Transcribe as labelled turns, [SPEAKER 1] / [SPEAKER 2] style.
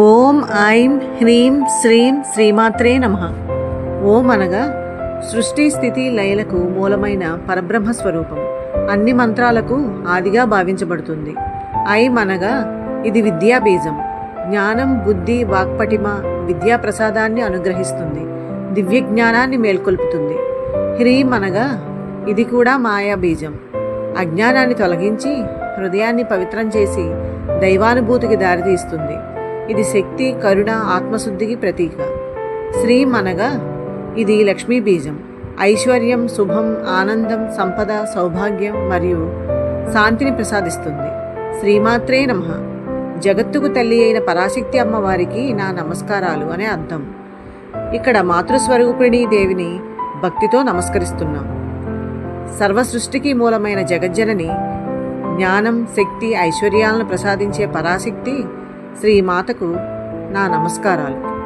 [SPEAKER 1] ఓం ఐం హ్రీం శ్రీం శ్రీమాత్రే నమః. ఓం అనగా సృష్టి స్థితి లయలకు మూలమైన పరబ్రహ్మ స్వరూపం. అన్ని మంత్రాలకు ఆదిగా భావించబడుతుంది. ఐం అనగా ఇది విద్యా బీజం. జ్ఞానం, బుద్ధి, వాక్పటిమ, విద్యా ప్రసాదాన్ని అనుగ్రహిస్తుంది. దివ్య జ్ఞానాన్ని మేల్కొల్పుతుంది. హ్రీం అనగా ఇది కూడా మాయా బీజం. అజ్ఞానాన్ని తొలగించి హృదయాన్ని పవిత్రం చేసి దైవానుభూతికి దారితీస్తుంది. ఇది శక్తి, కరుణ, ఆత్మశుద్ధికి ప్రతీక. శ్రీం అనగా ఇది లక్ష్మీ బీజం. ఐశ్వర్యం, శుభం, ఆనందం, సంపద, సౌభాగ్యం మరియు శాంతిని ప్రసాదిస్తుంది. శ్రీమాత్రే నమః. జగత్తుకు తల్లి అయిన పరాశక్తి అమ్మవారికి నా నమస్కారాలు అనే అర్థం. ఇక్కడ మాతృస్వరూపిణీ దేవిని భక్తితో నమస్కరిస్తున్నాం. సర్వ సృష్టికి మూలమైన జగజ్జనని, జ్ఞానం, శక్తి, ఐశ్వర్యాలను ప్రసాదించే పరాశక్తి శ్రీమాతకు నా నమస్కారాలు.